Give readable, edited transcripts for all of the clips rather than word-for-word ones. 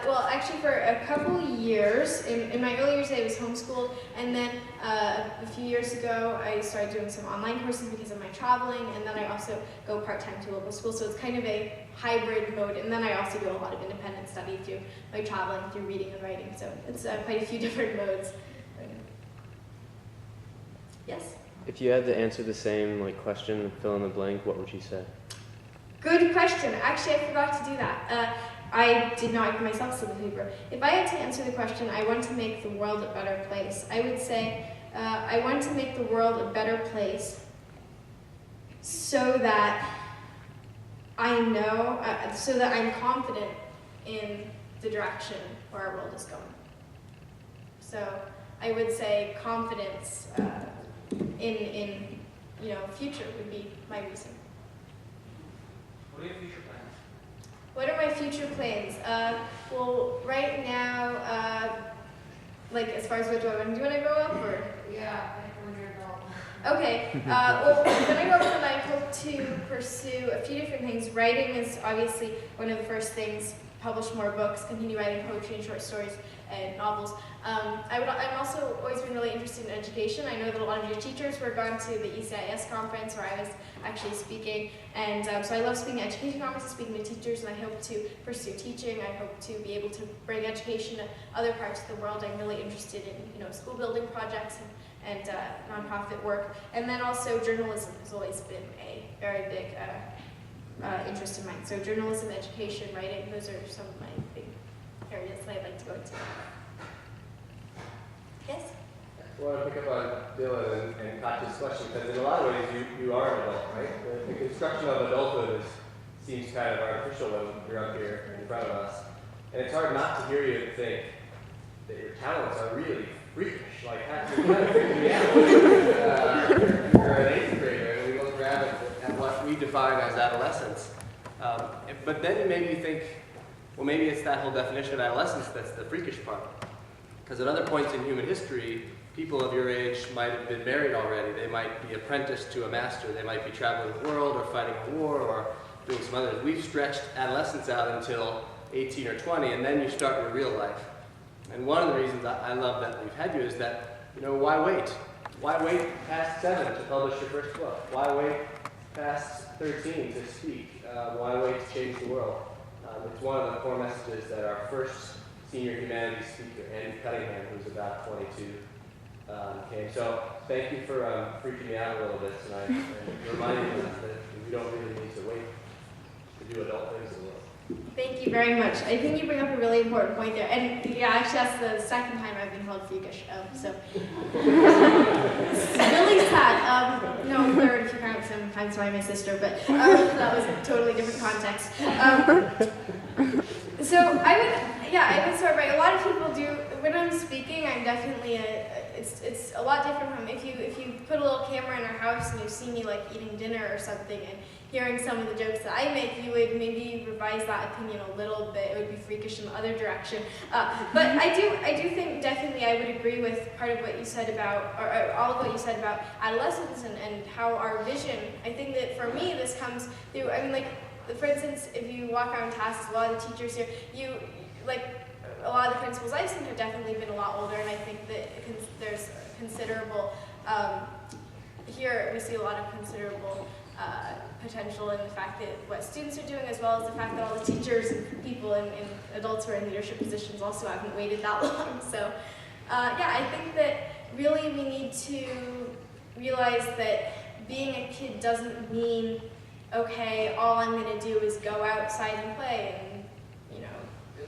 Well, actually, for a couple years, in my early years, I was homeschooled, and then a few years ago, I started doing some online courses because of my traveling, and then I also go part-time to local school, so it's kind of a hybrid mode, and then I also do a lot of independent study through my traveling, through reading and writing, so it's quite a few different modes. Yes? If you had to answer the same question and fill in the blank, what would you say? Good question. Actually, I forgot to do that. I did not give myself some paper. If I had to answer the question, I want to make the world a better place, I would say I want to make the world a better place so that I know, so that I'm confident in the direction where our world is going. So I would say confidence in future would be my reason. What are your future plans? What are my future plans? Well, right now, like as far as what do I want to do when I grow up, or? Yeah, when you're an adult. Okay. Well, when I grow up, I hope to pursue a few different things. Writing is obviously one of the first things. Publish more books, continue writing poetry and short stories and novels. I'm also always been really interested in education. I know that a lot of your teachers were going to the ECIS conference where I was actually speaking, and so I love speaking at education conferences, speaking to teachers, and I hope to pursue teaching. I hope to be able to bring education to other parts of the world. I'm really interested in school building projects and nonprofit work, and then also journalism has always been a very big interest of mine. So journalism, education, writing, those are some of my big areas that I'd like to go into. Yes? I want to pick up on Dylan and Katya's question, because in a lot of ways you are an adult, right? The construction of adulthood seems kind of artificial when you're up here in front of us. And it's hard not to hear you and think that your talents are really freakish. Like, Katya kind of freaking me out. You're an 8th grader, and we look around at what we define as adolescence. But then maybe you think, well, maybe it's that whole definition of adolescence that's the freakish part. Because at other points in human history, people of your age might have been married already. They might be apprenticed to a master. They might be traveling the world or fighting a war or doing some others. We've stretched adolescence out until 18 or 20, and then you start your real life. And one of the reasons I love that we've had you is that, why wait? Why wait past 7 to publish your first book? Why wait past 13 to speak? Why wait to change the world? It's one of the core messages that our first senior humanities speaker, Andy Cunningham, who's about 22, came. So thank you for freaking me out a little bit tonight and reminding us that we don't really need to wait to do adult things in the world. Thank you very much. I think you bring up a really important point there. And yeah, actually that's the second time I've been called freakish. So it's really sad. No, third if you count sometimes by my sister, but that was a totally different context. So I would start by, a lot of people do, when I'm speaking, I'm definitely it's a lot different from if you put a little camera in our house and you see me like eating dinner or something and hearing some of the jokes that I make, you would maybe revise that opinion a little bit. It would be freakish in the other direction. But I do think definitely I would agree with part of what you said about, or all of what you said about adolescence and how our vision, I think that for me this comes through, for instance, if you walk around TASIS, a lot of the teachers here, a lot of the principals I've seen have definitely been a lot older, and I think that there's considerable, here we see a lot of considerable potential in the fact that what students are doing, as well as the fact that all the teachers and people and adults who are in leadership positions also haven't waited that long. So I think that really we need to realize that being a kid doesn't mean, okay, all I'm going to do is go outside and play, and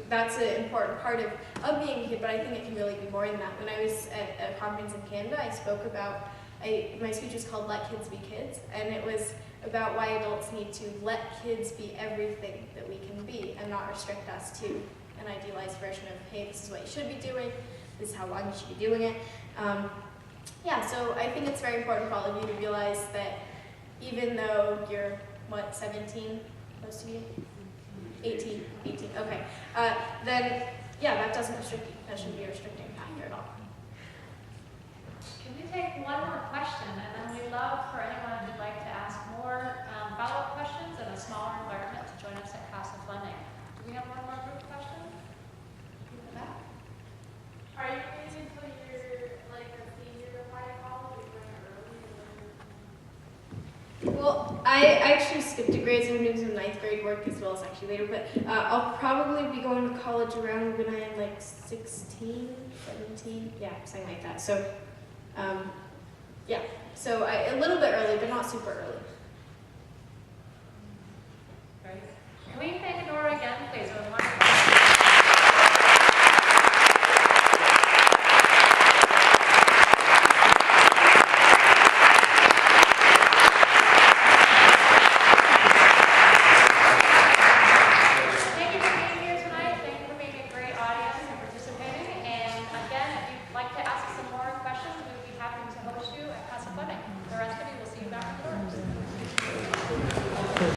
that's an important part of being a kid, but I think it can really be more than that. When I was at a conference in Canada, I spoke about, my speech was called Let Kids Be Kids, and it was about why adults need to let kids be everything that we can be and not restrict us to an idealized version of, hey, this is what you should be doing, this is how long you should be doing it. So I think it's very important for all of you to realize that even though you're, 17, most of you? 18, okay. Then, that doesn't restrict you. That shouldn't be a restricting factor at all. Can we take one more question, and then we'd love for anyone who'd like to ask more follow-up questions in a smaller environment to join us at CASA Funding. Do we have one more group question? I actually skipped a grade, so I'm doing some ninth grade work as well as actually later, but I'll probably be going to college around when I'm like 16, 17, yeah, something like that. So, yeah, so a little bit early, but not super early.